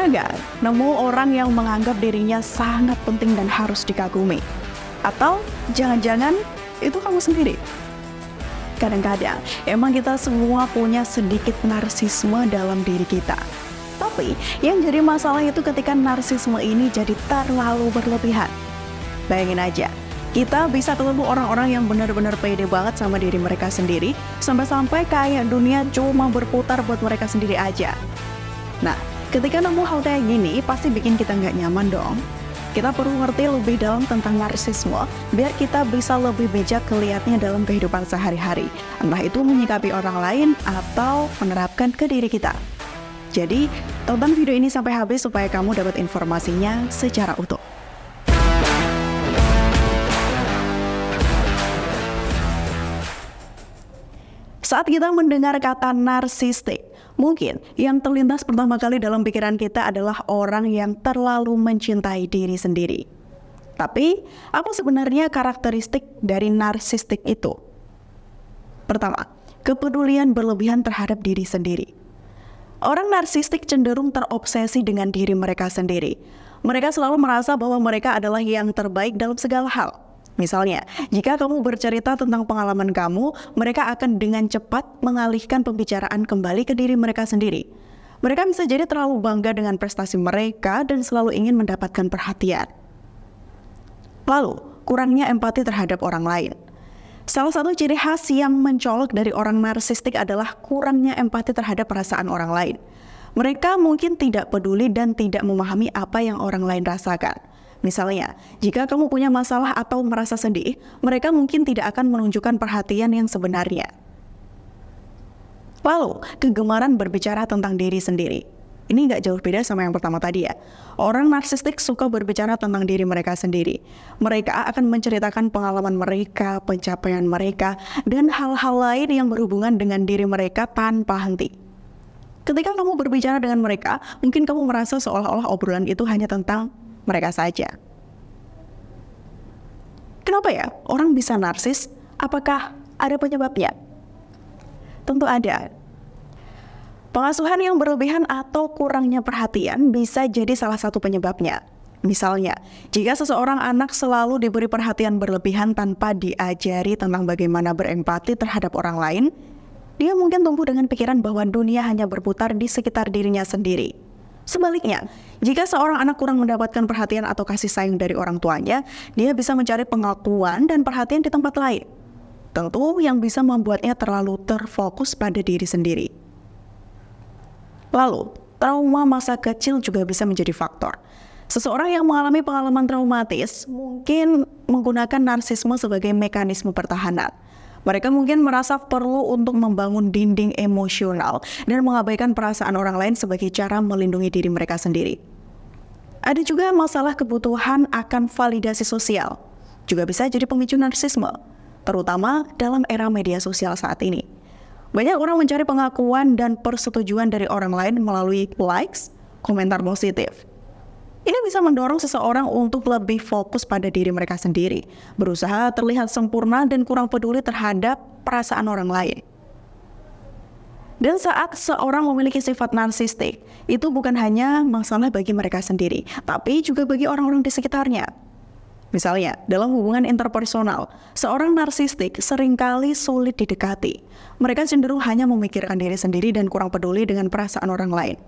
Pernah nggak nemu orang yang menganggap dirinya sangat penting dan harus dikagumi? Atau jangan-jangan itu kamu sendiri? Kadang-kadang emang kita semua punya sedikit narsisme dalam diri kita. Tapi yang jadi masalah itu ketika narsisme ini jadi terlalu berlebihan. Bayangin aja, kita bisa ketemu orang-orang yang benar-benar pede banget sama diri mereka sendiri, sampai-sampai kayak dunia cuma berputar buat mereka sendiri aja. Nah, ketika nemu hal kayak gini, pasti bikin kita nggak nyaman dong. Kita perlu ngerti lebih dalam tentang narsisme, biar kita bisa lebih bijak ngeliatnya dalam kehidupan sehari-hari. Entah itu menyikapi orang lain, atau menerapkan ke diri kita. Jadi, tonton video ini sampai habis supaya kamu dapat informasinya secara utuh. Saat kita mendengar kata narsistik, mungkin yang terlintas pertama kali dalam pikiran kita adalah orang yang terlalu mencintai diri sendiri. Tapi, apa sebenarnya karakteristik dari narsistik itu? Pertama, kepedulian berlebihan terhadap diri sendiri. Orang narsistik cenderung terobsesi dengan diri mereka sendiri. Mereka selalu merasa bahwa mereka adalah yang terbaik dalam segala hal. Misalnya, jika kamu bercerita tentang pengalaman kamu, mereka akan dengan cepat mengalihkan pembicaraan kembali ke diri mereka sendiri. Mereka bisa jadi terlalu bangga dengan prestasi mereka dan selalu ingin mendapatkan perhatian. Lalu, kurangnya empati terhadap orang lain. Salah satu ciri khas yang mencolok dari orang narsistik adalah kurangnya empati terhadap perasaan orang lain. Mereka mungkin tidak peduli dan tidak memahami apa yang orang lain rasakan. Misalnya, jika kamu punya masalah atau merasa sedih, mereka mungkin tidak akan menunjukkan perhatian yang sebenarnya. Lalu, kegemaran berbicara tentang diri sendiri. Ini nggak jauh beda sama yang pertama tadi ya. Orang narsistik suka berbicara tentang diri mereka sendiri. Mereka akan menceritakan pengalaman mereka, pencapaian mereka, dan hal-hal lain yang berhubungan dengan diri mereka tanpa henti. Ketika kamu berbicara dengan mereka, mungkin kamu merasa seolah-olah obrolan itu hanya tentang mereka saja. Kenapa ya orang bisa narsis? Apakah ada penyebabnya? Tentu ada. Pengasuhan yang berlebihan atau kurangnya perhatian bisa jadi salah satu penyebabnya. Misalnya, jika seseorang anak selalu diberi perhatian berlebihan tanpa diajari tentang bagaimana berempati terhadap orang lain, dia mungkin tumbuh dengan pikiran bahwa dunia hanya berputar di sekitar dirinya sendiri. Sebaliknya, jika seorang anak kurang mendapatkan perhatian atau kasih sayang dari orang tuanya, dia bisa mencari pengakuan dan perhatian di tempat lain. Tentu yang bisa membuatnya terlalu terfokus pada diri sendiri. Lalu, trauma masa kecil juga bisa menjadi faktor. Seseorang yang mengalami pengalaman traumatis mungkin menggunakan narsisme sebagai mekanisme pertahanan. Mereka mungkin merasa perlu untuk membangun dinding emosional dan mengabaikan perasaan orang lain sebagai cara melindungi diri mereka sendiri. Ada juga masalah kebutuhan akan validasi sosial. Juga bisa jadi pemicu narsisme, terutama dalam era media sosial saat ini. Banyak orang mencari pengakuan dan persetujuan dari orang lain melalui likes, komentar positif. Ini bisa mendorong seseorang untuk lebih fokus pada diri mereka sendiri, berusaha terlihat sempurna dan kurang peduli terhadap perasaan orang lain. Dan saat seorang memiliki sifat narsistik, itu bukan hanya masalah bagi mereka sendiri, tapi juga bagi orang-orang di sekitarnya. Misalnya, dalam hubungan interpersonal, seorang narsistik seringkali sulit didekati. Mereka cenderung hanya memikirkan diri sendiri dan kurang peduli dengan perasaan orang lain.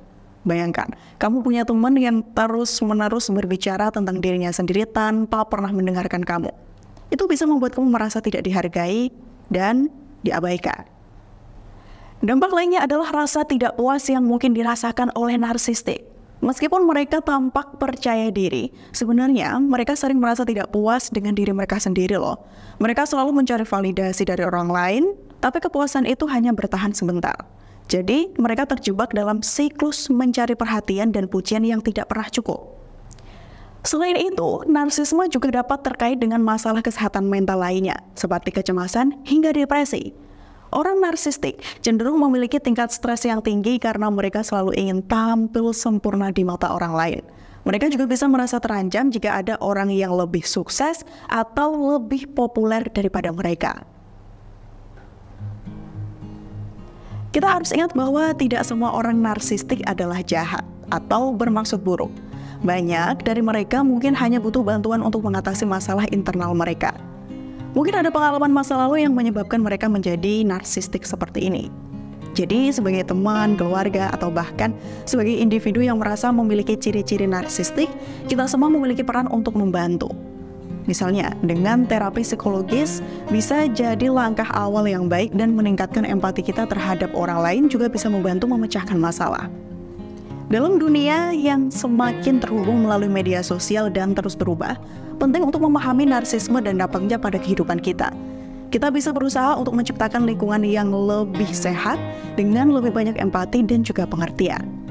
Bayangkan, kamu punya teman yang terus-menerus berbicara tentang dirinya sendiri tanpa pernah mendengarkan kamu. Itu bisa membuat kamu merasa tidak dihargai dan diabaikan. Dampak lainnya adalah rasa tidak puas yang mungkin dirasakan oleh narsistik. Meskipun mereka tampak percaya diri, sebenarnya mereka sering merasa tidak puas dengan diri mereka sendiri loh. Mereka selalu mencari validasi dari orang lain, tapi kepuasan itu hanya bertahan sebentar. Jadi, mereka terjebak dalam siklus mencari perhatian dan pujian yang tidak pernah cukup. Selain itu, narsisme juga dapat terkait dengan masalah kesehatan mental lainnya, seperti kecemasan hingga depresi. Orang narsistik cenderung memiliki tingkat stres yang tinggi karena mereka selalu ingin tampil sempurna di mata orang lain. Mereka juga bisa merasa terancam jika ada orang yang lebih sukses atau lebih populer daripada mereka. Kita harus ingat bahwa tidak semua orang narsistik adalah jahat. atau bermaksud buruk. Banyak dari mereka mungkin hanya butuh bantuan untuk mengatasi masalah internal mereka. Mungkin ada pengalaman masa lalu yang menyebabkan mereka menjadi narsistik seperti ini. Jadi sebagai teman, keluarga, atau bahkan sebagai individu yang merasa memiliki ciri-ciri narsistik, kita semua memiliki peran untuk membantu. Misalnya, dengan terapi psikologis bisa jadi langkah awal yang baik dan meningkatkan empati kita terhadap orang lain juga bisa membantu memecahkan masalah. Dalam dunia yang semakin terhubung melalui media sosial dan terus berubah, penting untuk memahami narsisme dan dampaknya pada kehidupan kita. Kita bisa berusaha untuk menciptakan lingkungan yang lebih sehat dengan lebih banyak empati dan juga pengertian.